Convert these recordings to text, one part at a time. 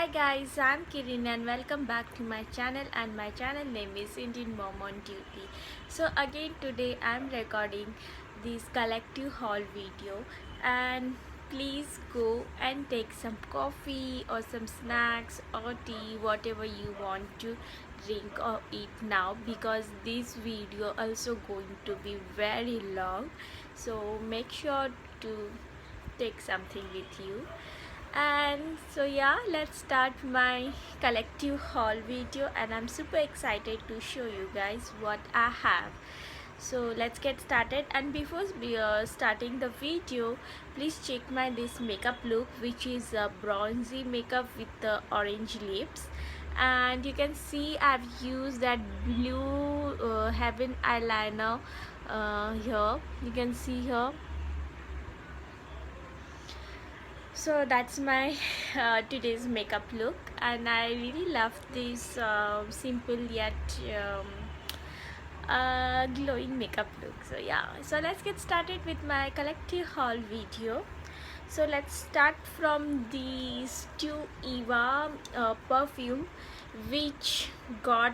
Hi guys, I'm Kirin and welcome back to my channel, and my channel name is Indian Mom on Duty. So again today I'm recording this collective haul video, and please go and take some coffee or some snacks or tea, whatever you want to drink or eat now, because this video also going to be very long. So make sure to take something with you. And so yeah, let's start my collective haul video, and I'm super excited to show you guys what I have. So let's get started. And before starting the video, please check my this makeup look, which is a bronzy makeup with the orange lips. And you can see I've used that blue heaven eyeliner here. You can see here. So that's my today's makeup look, and I really love this simple yet glowing makeup look. So yeah, so let's get started with my collective haul video. So let's start from the Stu Eva perfume, which got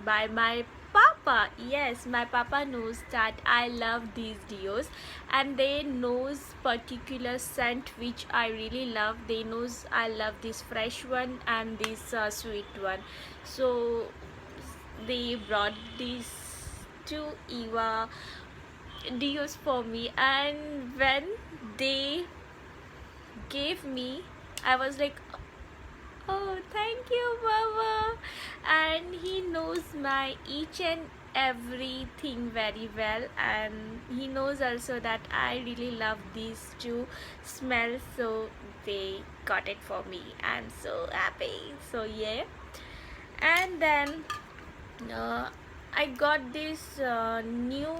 by my papa. Yes, my papa knows that I love these deos, and they knows particular scent which I really love. They knows I love this fresh one and this sweet one. So they brought these two Eva deos for me, and when they gave me, I was like, oh, thank you, Baba. And he knows my each and everything very well, and he knows also that I really love these two smells, so they got it for me. I'm so happy. So yeah, and then I got this new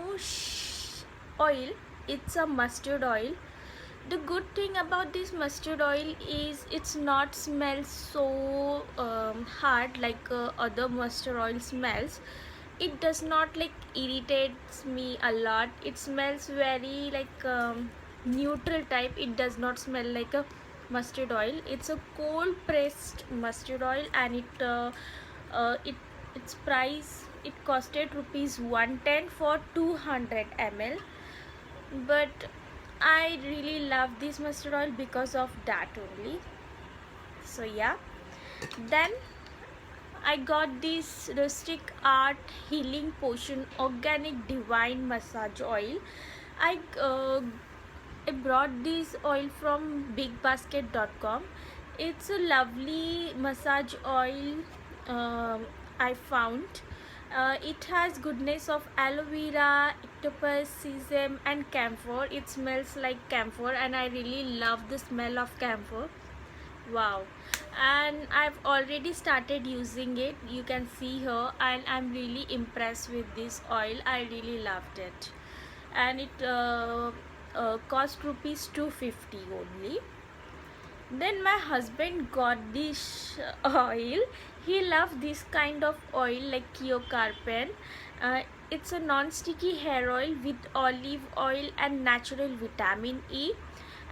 oil. It's a mustard oil. The good thing about this mustard oil is it's not smell so hard like other mustard oil smells. It does not like irritates me a lot. It smells very like neutral type. It does not smell like a mustard oil. It's a cold pressed mustard oil, and its price, it costed rupees 110 for 200 ml. But I really love this mustard oil because of that only. So yeah, then I got this rustic art healing potion organic divine massage oil. I uh, I brought this oil from bigbasket.com. It's a lovely massage oil. I found it has goodness of aloe vera, octopus, sesame and camphor. It smells like camphor, and I really love the smell of camphor. Wow. And I've already started using it, you can see here, and I'm really impressed with this oil. I really loved it, and it cost rupees 250 only. Then my husband got this oil. He loved this kind of oil like Kiocarpen. It's a non-sticky hair oil with olive oil and natural vitamin E,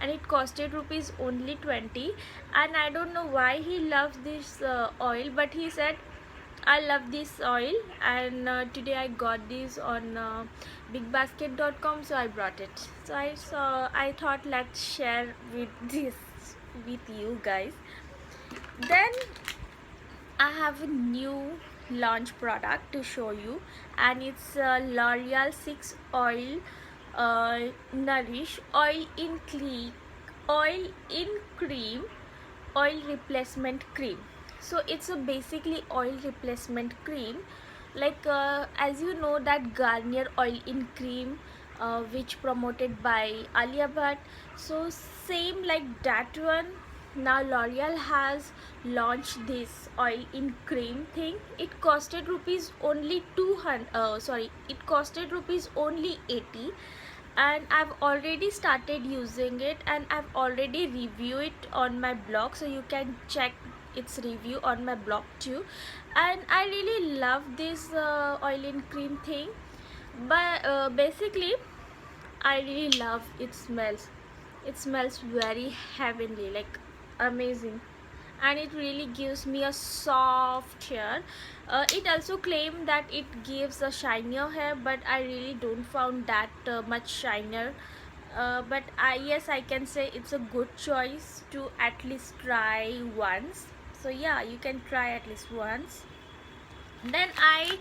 and it costed rupees only 20. And I don't know why he loves this oil, but he said I love this oil, and today I got this on bigbasket.com, so I brought it. So I thought let's share with this with you guys. Then I have a new launch product to show you, and it's L'Oreal 6 Oil Nourish Oil in Cream Oil Replacement Cream. So it's a basically oil replacement cream, like as you know that Garnier oil in cream, which promoted by Alia Bhatt. So same like that one. Now L'Oreal has launched this oil in cream thing. It costed rupees only 200. It costed rupees only 80, and I've already started using it, and I've already reviewed it on my blog, so you can check its review on my blog too. And I really love this oil and cream thing, but basically I really love it smells. It smells very heavenly, like amazing. and it really gives me a soft hair. It also claimed that it gives a shinier hair, but I really don't found that much shinier. But yes, I can say it's a good choice to at least try once. So yeah, you can try at least once. Then I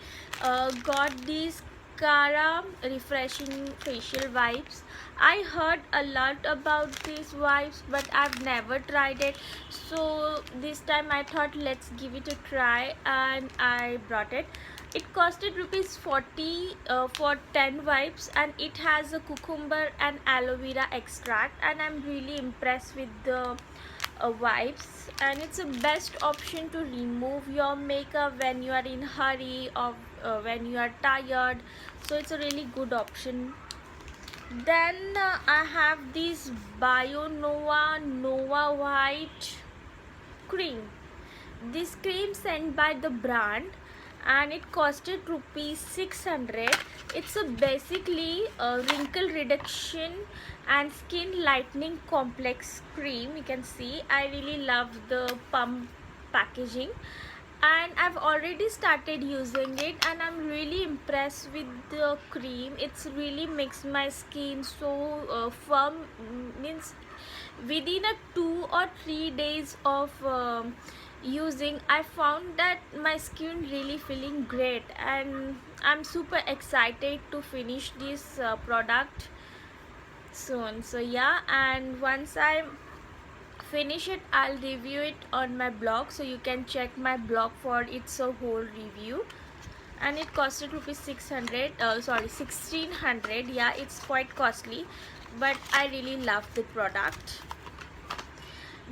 got these Cara refreshing facial wipes. I heard a lot about these wipes, but I've never tried it. So this time I thought let's give it a try, and I brought it. It costed rupees 40 for 10 wipes, and it has a cucumber and aloe vera extract, and I'm really impressed with the wipes, and it's a best option to remove your makeup when you are in hurry or when you are tired. So it's a really good option. Then I have this Bio Nova White cream. This cream sent by the brand, and it costed rupees 600. It's a basically a wrinkle reduction and skin lightening complex cream. You can see I really love the pump packaging, and I've already started using it, and I'm really impressed with the cream. It's really makes my skin so firm. Means within a 2 or 3 days of using, I found that my skin really feeling great, and I'm super excited to finish this product soon. So yeah, and once I finish it, I'll review it on my blog, so you can check my blog for its a whole review. And it costed rupees 600, sorry, 1600. Yeah, it's quite costly, but I really love the product.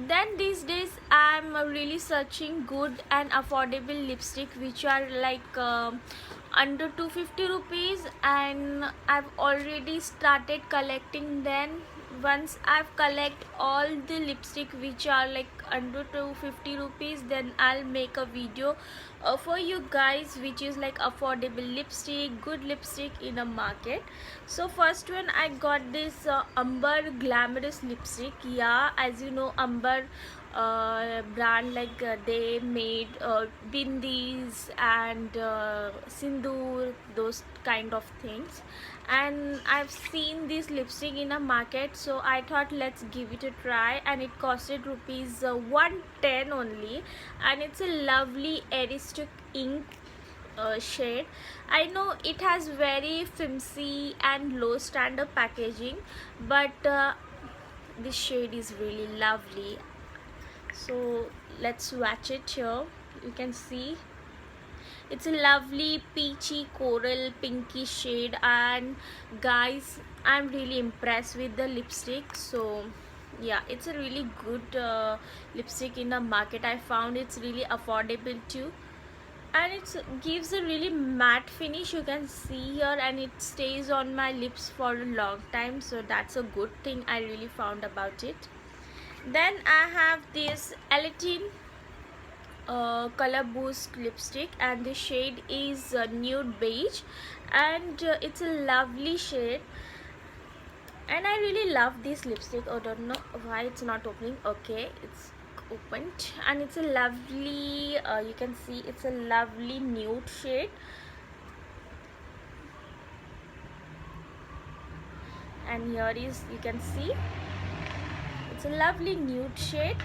Then these days I'm really searching good and affordable lipstick which are like under 250 rupees, and I've already started collecting them. Once I've collect all the lipstick which are like under 250 rupees, then I'll make a video for you guys which is like affordable lipstick, good lipstick in a market. So first one, I got this Amber glamorous lipstick. Yeah, as you know, Amber brand, like they made bindis and sindoor, those kind of things, and I've seen this lipstick in a market, so I thought let's give it a try, and it costed rupees 110 only, and it's a lovely Aristic ink shade. I know it has very flimsy and low standard packaging, but this shade is really lovely. So let's swatch it here. You can see it's a lovely peachy coral pinky shade, and guys, I'm really impressed with the lipstick. So yeah, it's a really good lipstick in the market. I found it's really affordable too, and it gives a really matte finish, you can see here, and it stays on my lips for a long time, so that's a good thing I really found about it. Then I have this Elitine color boost lipstick, and the shade is nude beige, and it's a lovely shade, and I really love this lipstick. I don't know why it's not opening. Okay, it's opened, and it's a lovely you can see it's a lovely nude shade, and here is, you can see it's a lovely nude shade.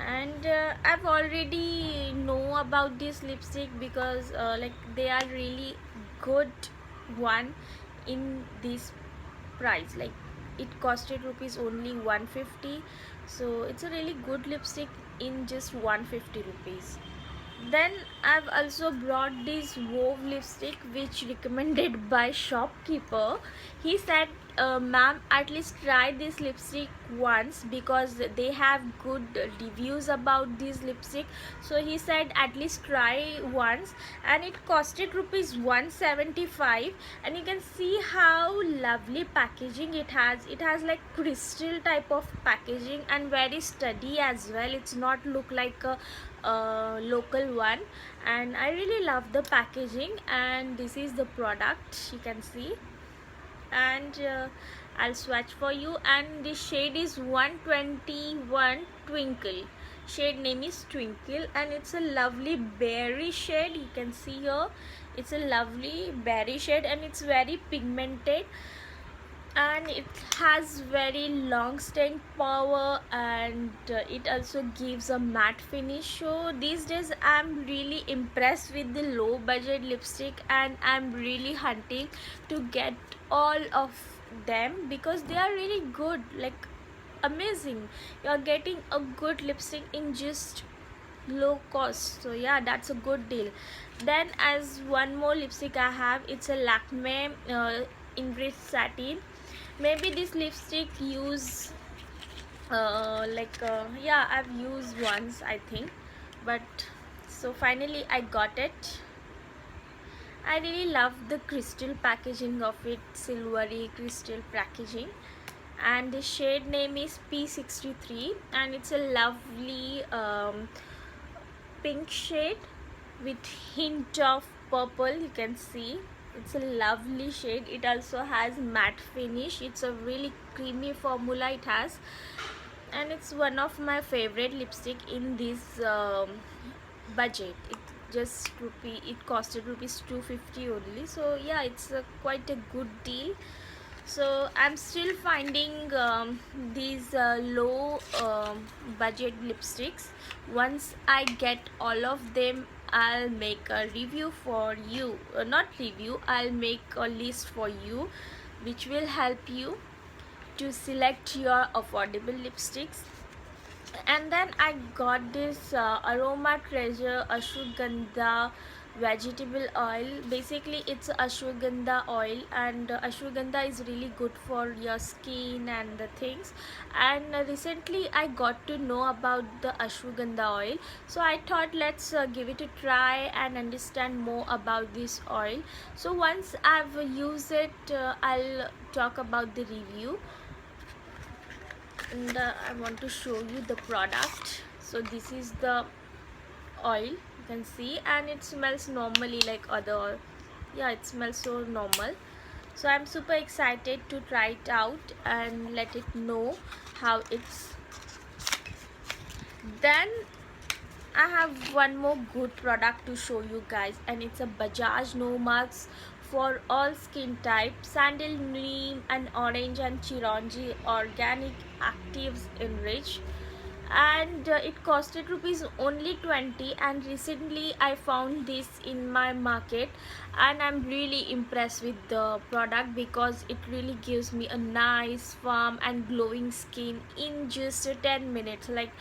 And I've already know about this lipstick because like they are really good one in this price. Like it costed rupees only 150, so it's a really good lipstick in just 150 rupees. Then I've also brought this Wove lipstick which recommended by shopkeeper. He said ma'am, at least try this lipstick once because they have good reviews about this lipstick. So he said at least try once, and it costed rupees 175, and you can see how lovely packaging it has. It has like crystal type of packaging and very sturdy as well. It's not look like a local one, and I really love the packaging. And this is the product, you can see. And I'll swatch for you. And the shade is 121 Twinkle. Shade name is Twinkle, and it's a lovely berry shade. You can see here, it's a lovely berry shade, and it's very pigmented, and it has very long staying power, and it also gives a matte finish. So these days I'm really impressed with the low budget lipstick, and I'm really hunting to get all of them because they are really good, like amazing. You're getting a good lipstick in just low cost, so yeah, that's a good deal. Then as one more lipstick I have, it's a Lakme Ingrid Satin. Maybe this lipstick use yeah, I've used once I think, but so finally I got it. I really love the crystal packaging of it, silvery crystal packaging, and the shade name is P63, and it's a lovely pink shade with hint of purple. You can see it's a lovely shade. It also has matte finish. It's a really creamy formula it has, and it's one of my favorite lipstick in this budget. It costed rupees 250 only, so yeah, it's quite a good deal. So I'm still finding these low budget lipsticks. Once I get all of them, I'll make a review for you, not review, I'll make a list for you which will help you to select your affordable lipsticks. And then I got this Aroma Treasure Ashwagandha vegetable oil. Basically it's ashwagandha oil, and ashwagandha is really good for your skin and the things. And recently I got to know about the ashwagandha oil, so I thought let's give it a try and understand more about this oil. So once I've used it, I'll talk about the review. And I want to show you the product. So this is the oil, you can see, and it smells normally like other, yeah, it smells so normal. So I'm super excited to try it out and let it know how it's. Then I have one more good product to show you guys, and it's a Bajaj No Marks for all skin types, sandal, neem and orange and chironji organic actives enriched, and it costed rupees only 20, and recently I found this in my market, and I'm really impressed with the product because it really gives me a nice firm and glowing skin in just 10 minutes. Like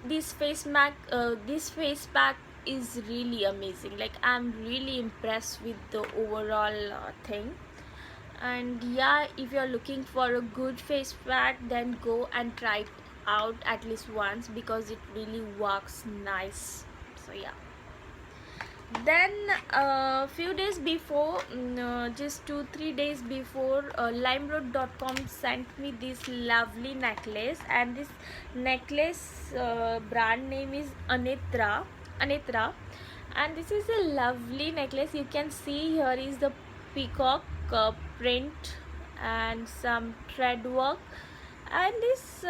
this this face pack is really amazing. Like I'm really impressed with the overall thing. And yeah, if you're looking for a good face pack, then go and try it out at least once because it really works nice. So yeah. Then a few days before, just 2-3 days before, limeroad.com sent me this lovely necklace, and this necklace brand name is Anitra, and this is a lovely necklace. You can see here is the peacock print and some thread work, and this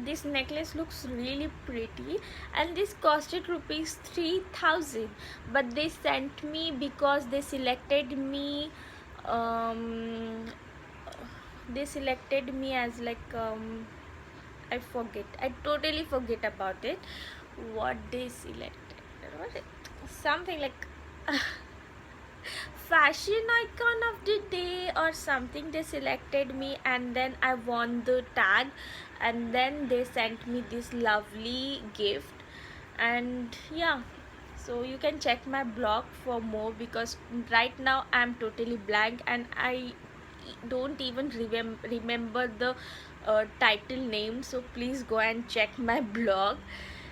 this necklace looks really pretty, and this costed rupees 3000, but they sent me because they selected me as like I totally forget about it, what they selected. What something like fashion icon of the day or something. They selected me, and then I won the tag, and then they sent me this lovely gift. And yeah, so you can check my blog for more because right now I'm totally blank and I don't even remember the title name, so please go and check my blog.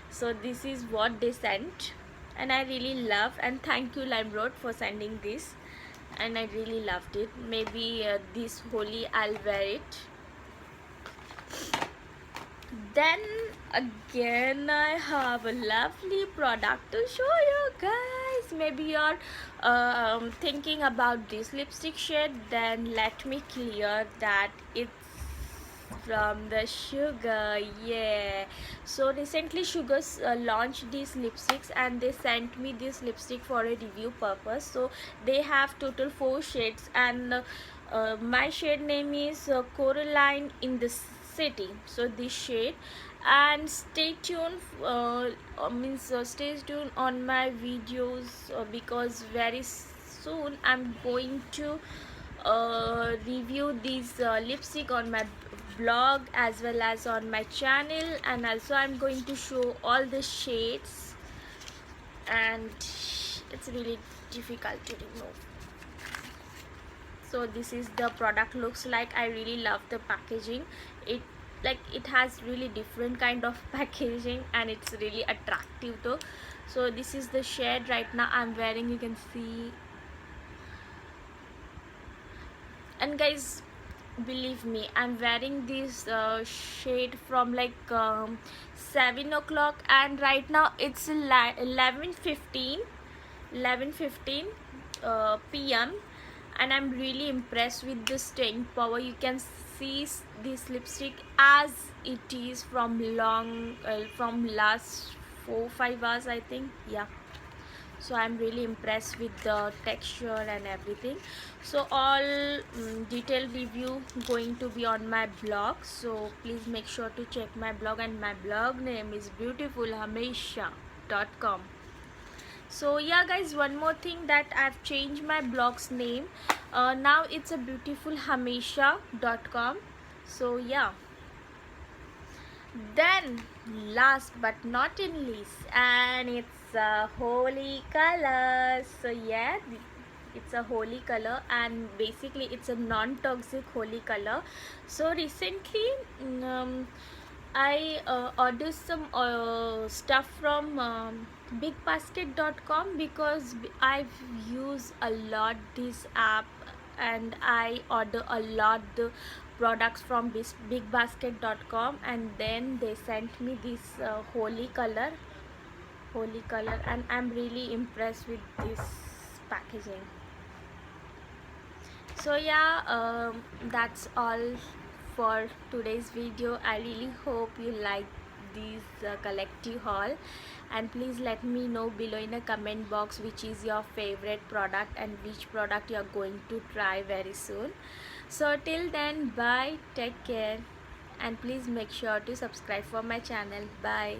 So this is what they sent, and I really love, and thank you Limeroad for sending this, and I really loved it. Maybe this Holi I'll wear it. Then again I have a lovely product to show you guys. guys, maybe you're thinking about this lipstick shade, then let me clear that it's from the Sugar. Yeah, so recently Sugar launched these lipsticks, and they sent me this lipstick for a review purpose. So they have total 4 shades, and my shade name is Coraline in the City. So this shade, and stay tuned stay tuned on my videos, because very soon I'm going to review these lipstick on my blog as well as on my channel, and also I'm going to show all the shades, and it's really difficult to remove. So this is the product looks like. I really love the packaging. It has really different kind of packaging, and it's really attractive though. So this is the shade right now I'm wearing, you can see. And guys, believe me, I'm wearing this shade from like 7 o'clock, and right now it's 11:15 p.m. and I'm really impressed with the staying power. You can see this lipstick as it is from from last 4-5 hours, I think. Yeah, so I'm really impressed with the texture and everything. So all detailed review going to be on my blog, so please make sure to check my blog, and my blog name is beautifulhamesha.com. So yeah guys, one more thing, that I've changed my blog's name. Now it's a beautifulhamesha.com. So yeah, then last but not in least, and it's a holy color. So yeah, it's a holy color, and basically it's a non-toxic holy color. So recently I ordered some stuff from bigbasket.com, because I've used a lot this app, and I order a lot the products from bigbasket.com, and then they sent me this holy color, and I'm really impressed with this packaging. So yeah, that's all for today's video. I really hope you like this collective haul, and please let me know below in the comment box which is your favorite product and which product you are going to try very soon. So till then, bye, take care, and please make sure to subscribe for my channel. Bye.